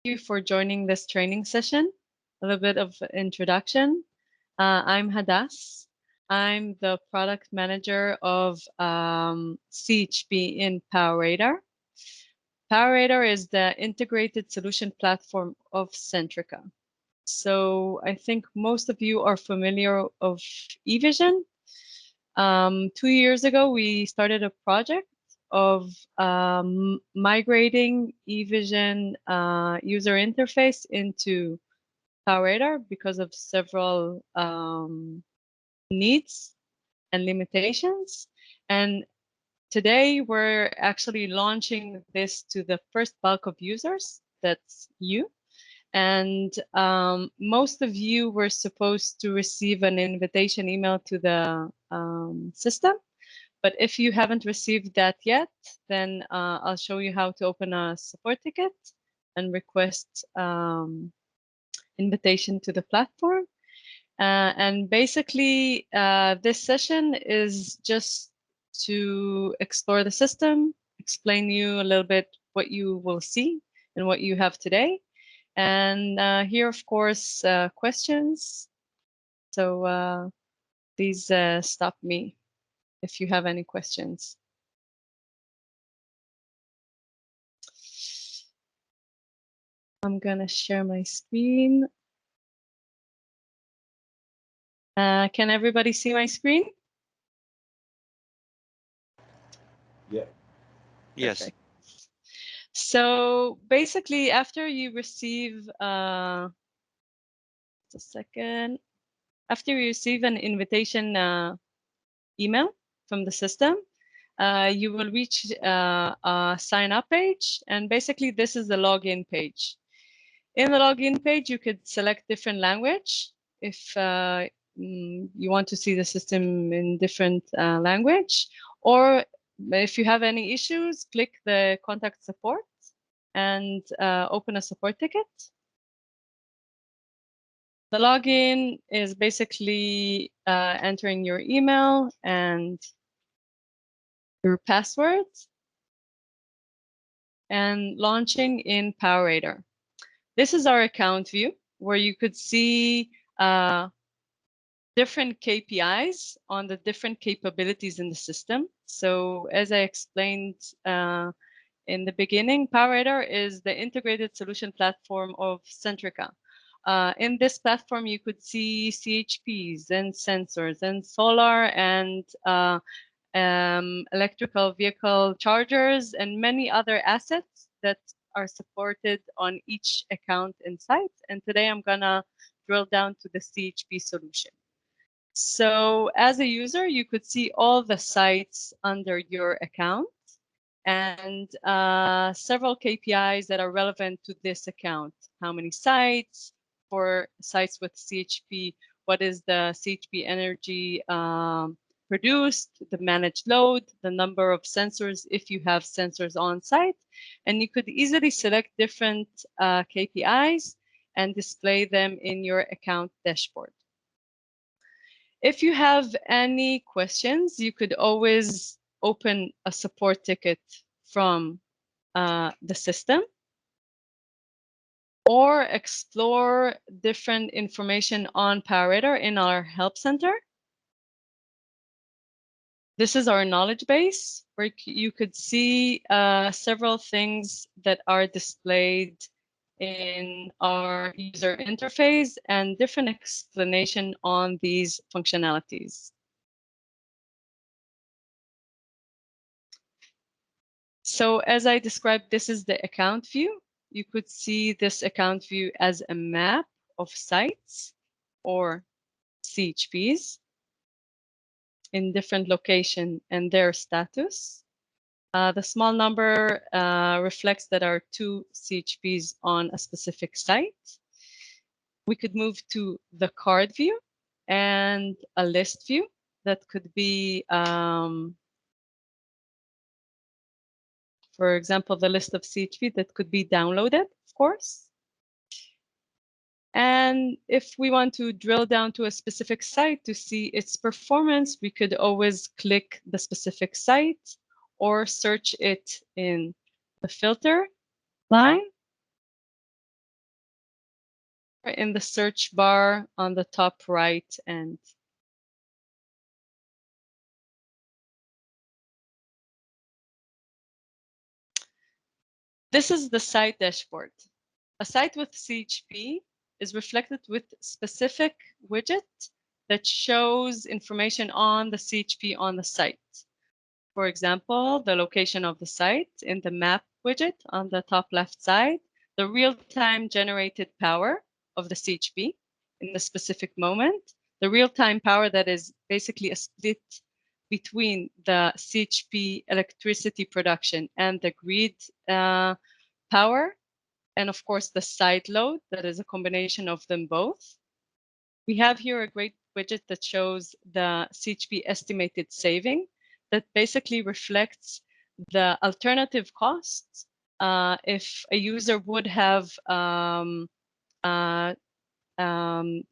you for joining this training session. A little bit of introduction. I'm Hadass. I'm the product manager of CHP in PowerRadar. PowerRadar is the integrated solution platform of Centrica. So I think most of you are familiar of eVision. 2 years ago, we started a project of migrating eVision user interface into PowerRadar because of several needs and limitations. And today we're actually launching this to the first bulk of users. That's you. And most of you were supposed to receive an invitation email to the system. But if you haven't received that yet, then I'll show you how to open a support ticket and request invitation to the platform. And basically, this session is just to explore the system, explain you a little bit what you will see and what you have today. And here, of course, questions. So please stop me if you have any questions. I'm going to share my screen. Can everybody see my screen? Yeah. Yes. Perfect. So basically, after you receive, just a second, after you receive an invitation email from the system, you will reach a sign up page. And basically, this is the login page. In the login page, you could select different language if you want to see the system in different language, or if you have any issues, click the contact support and open a support ticket. The login is basically entering your email and your password and launching in PowerRadar. This is our account view where you could see different KPIs on the different capabilities in the system. So as I explained in the beginning, PowerRadar is the integrated solution platform of Centrica. In this platform, you could see CHPs and sensors and solar and electrical vehicle chargers and many other assets that are supported on each account in site. And today I'm gonna drill down to the CHP solution. So as a user, you could see all the sites under your account and several KPIs that are relevant to this account. How many sites? For sites with CHP, what is the CHP energy produced, the managed load, the number of sensors if you have sensors on site. And you could easily select different KPIs and display them in your account dashboard. If you have any questions, you could always open a support ticket from the system or explore different information on PowerRadar in our help center. This is our knowledge base where you could see several things that are displayed in our user interface and different explanation on these functionalities. So as I described, this is the account view. You could see this account view as a map of sites or CHPs in different location and their status. The small number reflects that there are 2 CHPs on a specific site. We could move to the card view and a list view that could be, for example, the list of CHP that could be downloaded, of course. And if we want to drill down to a specific site to see its performance, we could always click the specific site or search it in the filter line in the search bar on the top right end. This is the site dashboard. A site with CHP is reflected with specific widget that shows information on the CHP on the site. For example, the location of the site in the map widget on the top left side, the real-time generated power of the CHP in the specific moment, the real-time power that is basically a split between the CHP electricity production and the grid power, and of course the site load that is a combination of them both. We have here a great widget that shows the CHP estimated saving that basically reflects the alternative costs if a user would have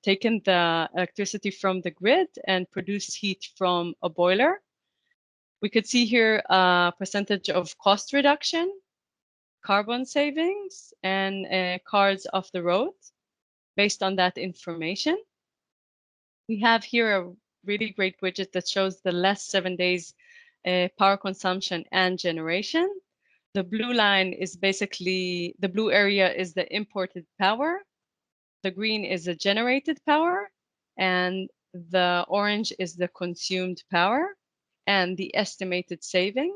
taken the electricity from the grid and produced heat from a boiler. We could see here a percentage of cost reduction, carbon savings, and cars off the road based on that information. We have here a really great widget that shows the last 7 days power consumption and generation. The blue line is basically, the blue area is the imported power. The green is the generated power. And the orange is the consumed power and the estimated saving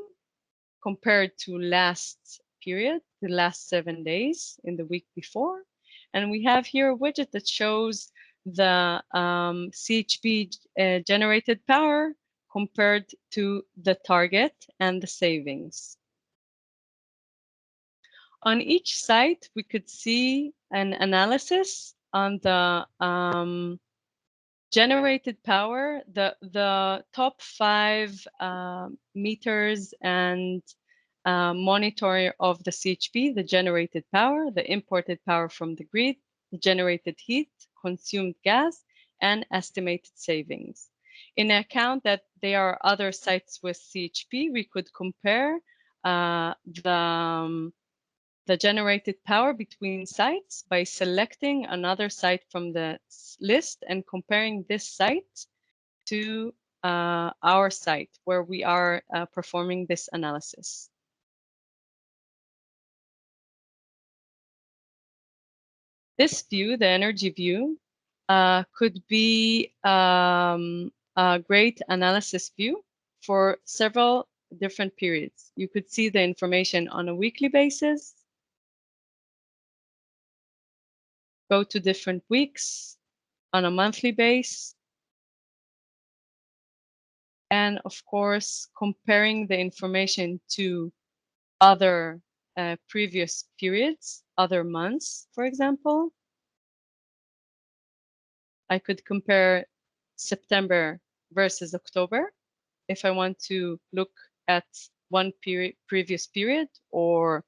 compared to last period, the last 7 days in the week before. And we have here a widget that shows the CHP generated power compared to the target and the savings. On each site, we could see an analysis on the generated power, the top 5 meters and monitor of the CHP, the generated power, the imported power from the grid, the generated heat, consumed gas, and estimated savings. In account that there are other sites with CHP, we could compare the generated power between sites by selecting another site from the list and comparing this site to our site where we are performing this analysis. This view, the energy view, could be a great analysis view for several different periods. You could see the information on a weekly basis, go to different weeks on a monthly base, and of course, comparing the information to other previous periods, other months, for example. I could compare September versus October if I want to look at one previous period or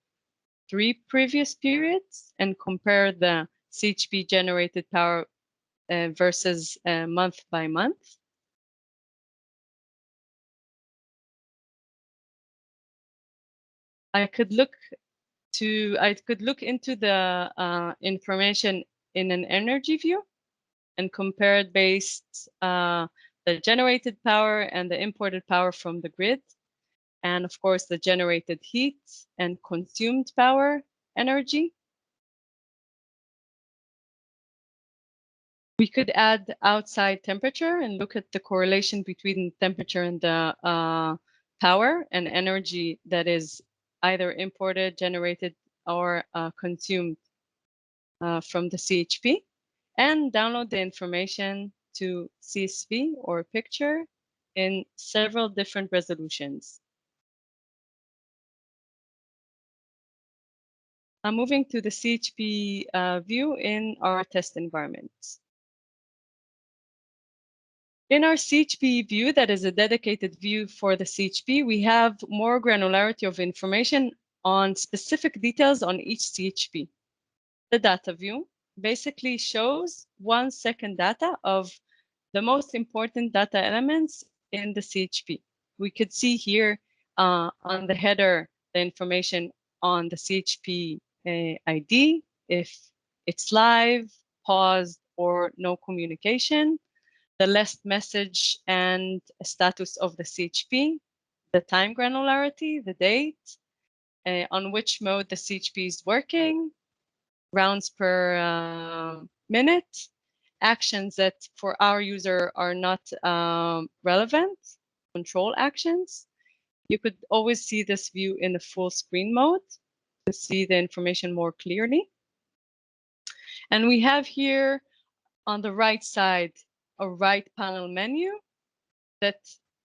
3 previous periods and compare the CHP generated power versus month by month. I could look into the information in an energy view and compare it based the generated power and the imported power from the grid, and of course the generated heat and consumed power energy. We could add outside temperature and look at the correlation between temperature and the power and energy that is either imported, generated, or consumed from the CHP, and download the information to CSV or picture in several different resolutions. I'm moving to the CHP view in our test environment. In our CHP view, that is a dedicated view for the CHP, we have more granularity of information on specific details on each CHP. The data view basically shows 1 second data of the most important data elements in the CHP. We could see here on the header the information on the CHP ID, if it's live, paused, or no communication, the last message and status of the CHP, the time granularity, the date, on which mode the CHP is working, rounds per minute, actions that for our user are not relevant, control actions. You could always see this view in the full screen mode to see the information more clearly. And we have here on the right side a right panel menu that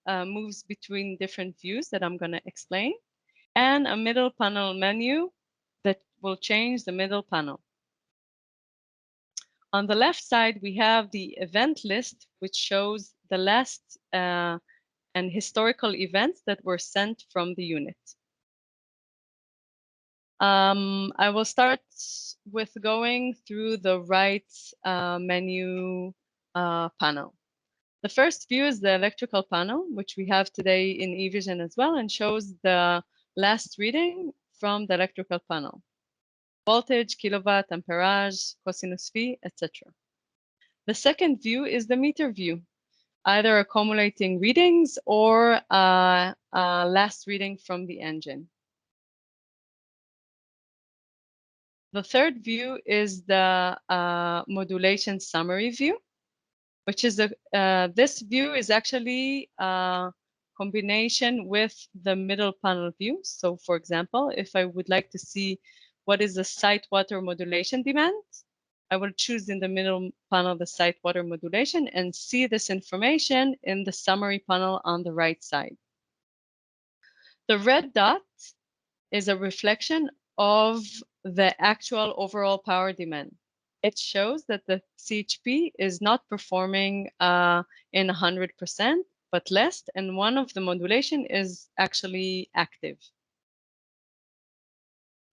moves between different views that I'm going to explain, and a middle panel menu that will change the middle panel. On the left side, we have the event list, which shows the last and historical events that were sent from the unit. I will start with going through the right menu panel. The first view is the electrical panel, which we have today in eVision as well, and shows the last reading from the electrical panel. Voltage, kilowatt, amperage, cosinus phi, etc. The second view is the meter view, either accumulating readings or last reading from the engine. The third view is the modulation summary view, which is this view is actually a combination with the middle panel view. So for example, if I would like to see what is the site water modulation demand, I will choose in the middle panel the site water modulation and see this information in the summary panel on the right side. The red dot is a reflection of the actual overall power demand. It shows that the CHP is not performing in 100%, but less, and one of the modulation is actually active.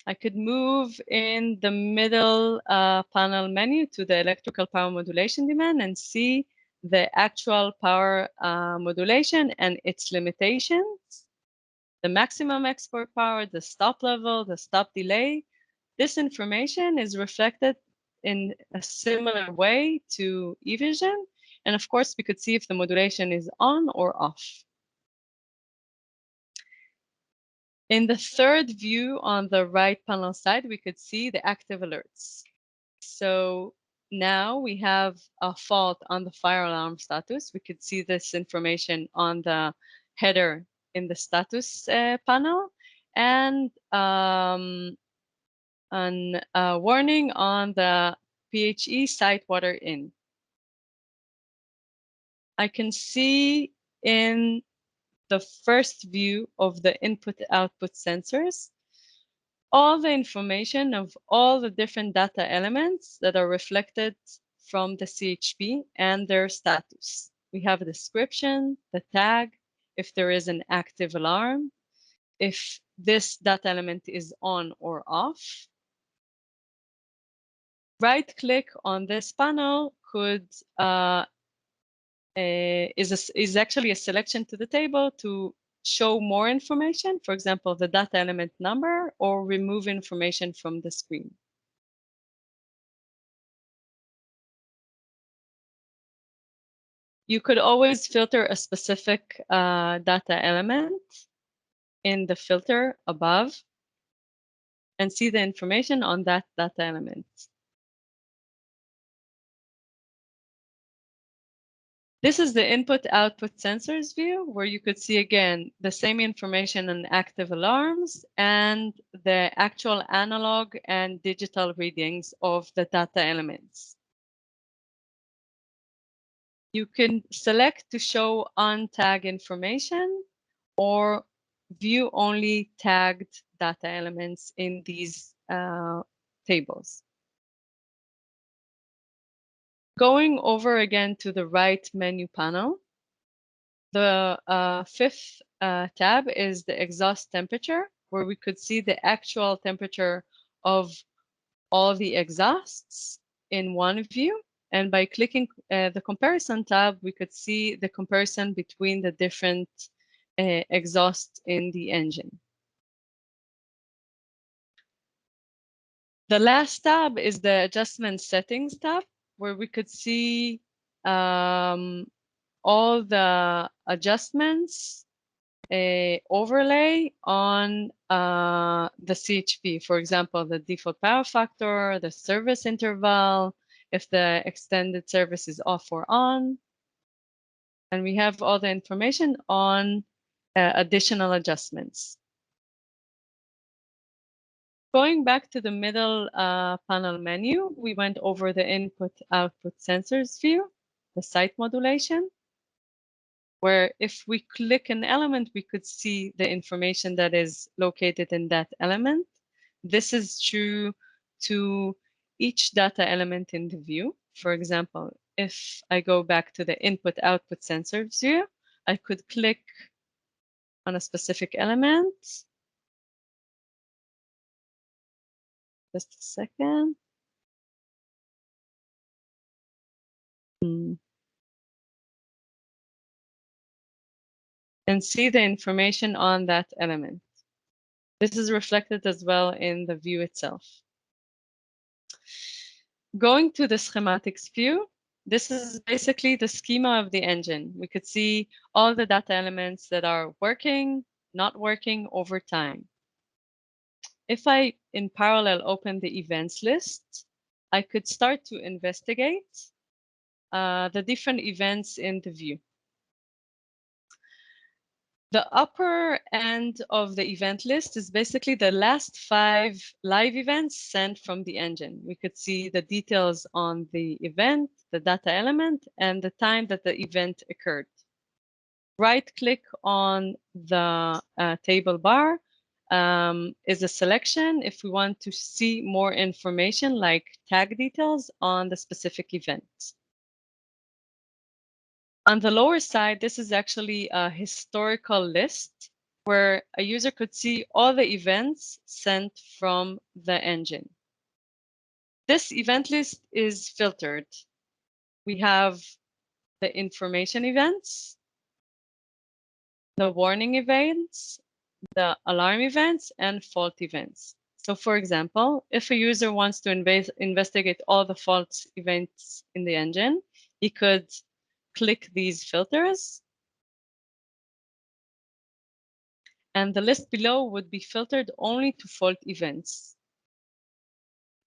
I could move in the middle panel menu to the electrical power modulation demand and see the actual power modulation and its limitations, the maximum export power, the stop level, the stop delay. This information is reflected in a similar way to eVision. And of course, we could see if the modulation is on or off. In the third view on the right panel side, we could see the active alerts. So now we have a fault on the fire alarm status. We could see this information on the header in the status panel, and a warning on the PHE site water in. I can see in the first view of the input-output sensors all the information of all the different data elements that are reflected from the CHP and their status. We have a description, the tag, if there is an active alarm, if this data element is on or off. Right-click on this panel could is actually a selection to the table to show more information, for example, the data element number, or remove information from the screen. You could always filter a specific data element in the filter above and see the information on that data element. This is the input-output sensors view, where you could see again the same information on active alarms and the actual analog and digital readings of the data elements. You can select to show on-tag information or view only tagged data elements in these tables. Going over again to the right menu panel, the fifth tab is the exhaust temperature, where we could see the actual temperature of all the exhausts in one view. And by clicking the comparison tab, we could see the comparison between the different exhausts in the engine. The last tab is the adjustment settings tab, where we could see all the adjustments overlay on the CHP. For example, the default power factor, the service interval, if the extended service is off or on. And we have all the information on additional adjustments. Going back to the middle panel menu, we went over the input-output sensors view, the site modulation, where if we click an element, we could see the information that is located in that element. This is true to each data element in the view. For example, if I go back to the input-output sensors view, I could click on a specific element. Just a second. And see the information on that element. This is reflected as well in the view itself. Going to the schematics view, this is basically the schema of the engine. We could see all the data elements that are working, not working over time. If I, in parallel, open the events list, I could start to investigate the different events in the view. The upper end of the event list is basically the last 5 live events sent from the engine. We could see the details on the event, the data element, and the time that the event occurred. Right-click on the table bar is a selection if we want to see more information like tag details on the specific event. On the lower side, this is actually a historical list where a user could see all the events sent from the engine. This event list is filtered. We have the information events, the warning events, the alarm events, and fault events. So for example, if a user wants to investigate all the fault events in the engine, he could click these filters, and the list below would be filtered only to fault events.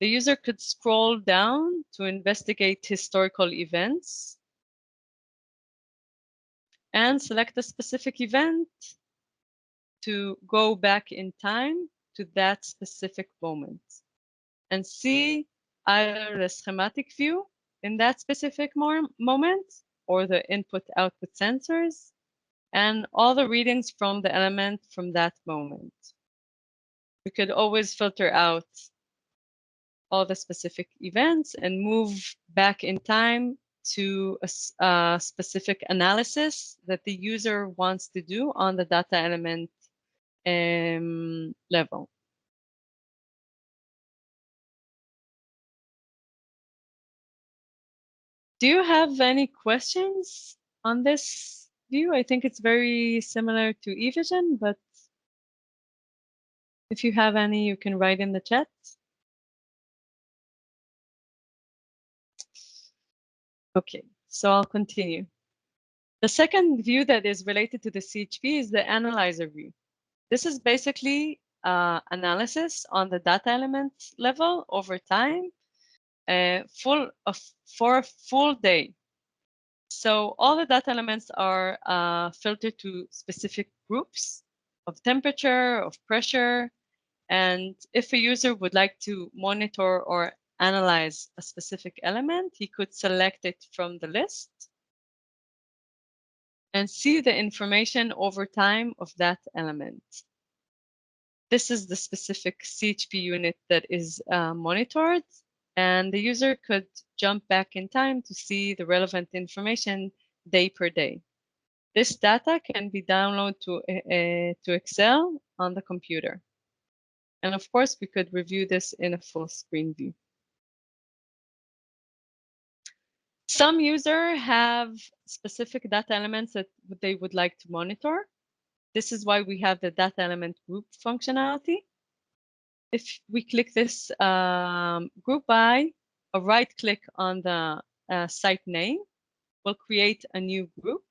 The user could scroll down to investigate historical events and select a specific event to go back in time to that specific moment and see either the schematic view in that specific moment or the input-output sensors and all the readings from the element from that moment. We could always filter out all the specific events and move back in time to a specific analysis that the user wants to do on the data element level. Do you have any questions on this view? I think it's very similar to eVision, but if you have any, you can write in the chat. Okay, so I'll continue. The second view that is related to the CHP is the analyzer view. This is basically analysis on the data element level over time for a full day. So all the data elements are filtered to specific groups of temperature, of pressure, and if a user would like to monitor or analyze a specific element, he could select it from the list and see the information over time of that element. This is the specific CHP unit that is monitored, and the user could jump back in time to see the relevant information day per day. This data can be downloaded to Excel on the computer. And of course, we could review this in a full screen view. Some users have specific data elements that they would like to monitor. This is why we have the data element group functionality. If we click this group by, a right click on the site name will create a new group.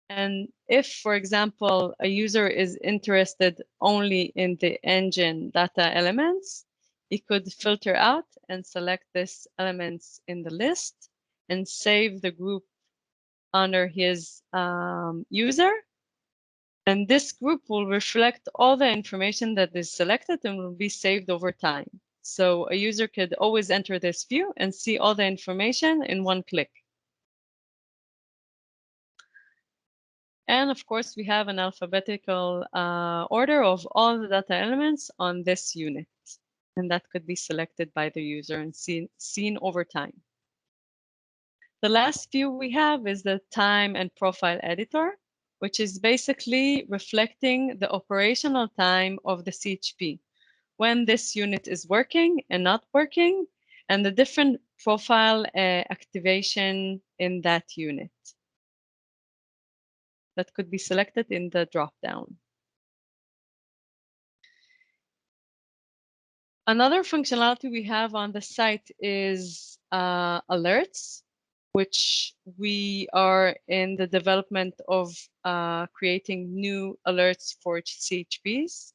And if, for example, a user is interested only in the engine data elements, he could filter out and select these elements in the list and save the group under his user. And this group will reflect all the information that is selected and will be saved over time. So a user could always enter this view and see all the information in one click. And of course, we have an alphabetical order of all the data elements on this unit. And that could be selected by the user and seen over time. The last view we have is the time and profile editor, which is basically reflecting the operational time of the CHP, when this unit is working and not working, and the different profile activation in that unit. That could be selected in the drop-down. Another functionality we have on the site is alerts, which we are in the development of creating new alerts for CHPs.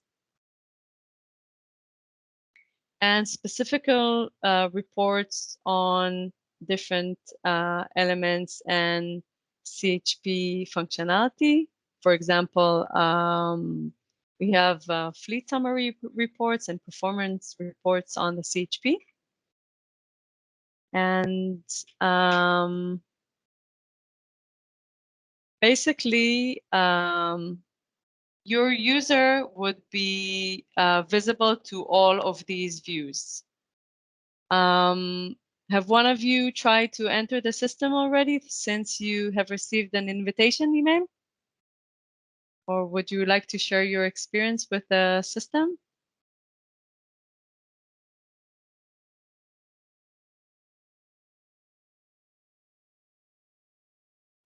And specific reports on different elements and CHP functionality. For example, we have fleet summary reports and performance reports on the CHP. And basically, your user would be visible to all of these views. Have one of you tried to enter the system already since you have received an invitation email? Or would you like to share your experience with the system?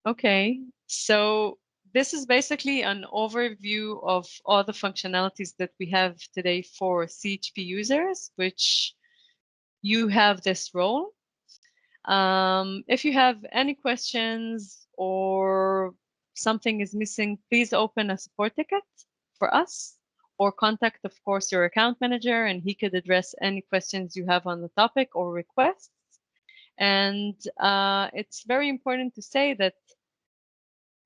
Okay, so this is basically an overview of all the functionalities that we have today for CHP users, which you have this role. If you have any questions or something is missing, please open a support ticket for us or contact, of course, your account manager, and he could address any questions you have on the topic or requests. And it's very important to say that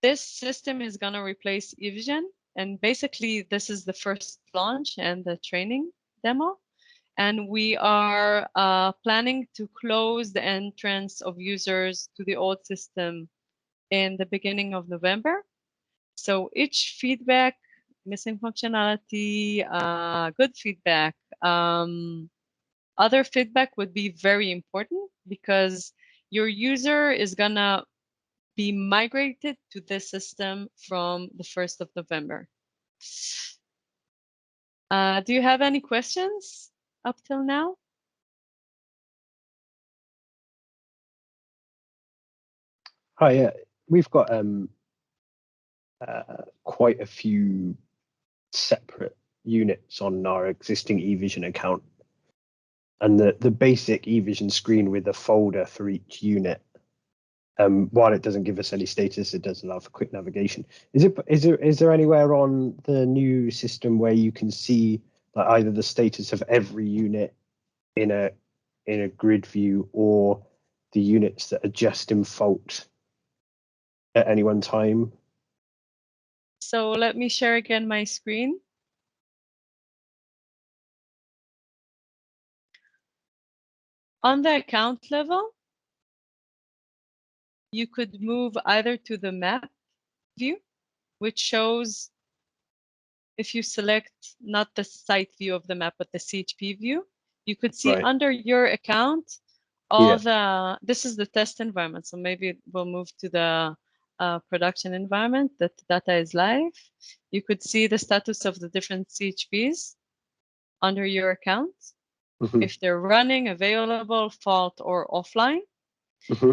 this system is going to replace eVision. And basically, this is the first launch and the training demo. And we are planning to close the entrance of users to the old system in the beginning of November. So each feedback, missing functionality, good feedback, other feedback would be very important because your user is going to be migrated to this system from the 1st of November. Do you have any questions up till now? Hi, yeah, we've got quite a few separate units on our existing eVision account, and the basic eVision screen with a folder for each unit. While it doesn't give us any status, it does allow for quick navigation. Is there anywhere on the new system where you can see like, either the status of every unit in a grid view or the units that are just in fault at any one time? So let me share again my screen. On the account level, you could move either to the map view, which shows if you select not the site view of the map, but the CHP view, you could see under your account all this is the test environment. So maybe we'll move to the production environment that data is live. You could see the status of the different CHPs under your account, if they're running, available, fault, or offline.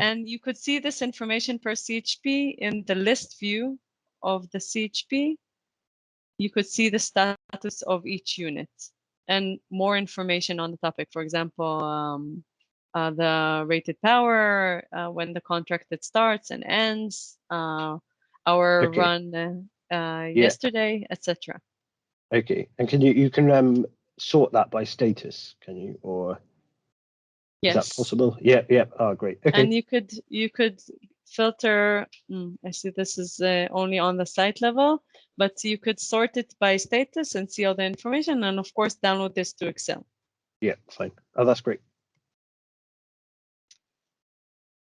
And you could see this information per CHP in the list view of the CHP. You could see the status of each unit. and more information on the topic. For example, the rated power, when the contract it starts and ends, our Okay. run Yeah. yesterday, etc. Okay. And can you can sort that by status? Can you, or is that Yes. possible? Yeah. Yeah. Oh, great. Okay. And you could filter. I see this is only on the site level, but you could sort it by status and see all the information, and of course download this to Excel. Yeah. Fine. Oh, that's great.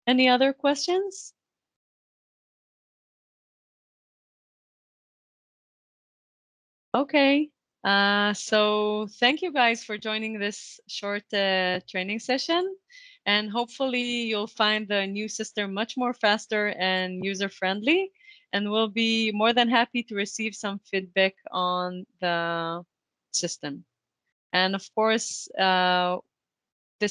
Any other questions? Okay. So thank you guys for joining this short training session, and hopefully you'll find the new system much more faster and user-friendly, and we'll be more than happy to receive some feedback on the system. And of course,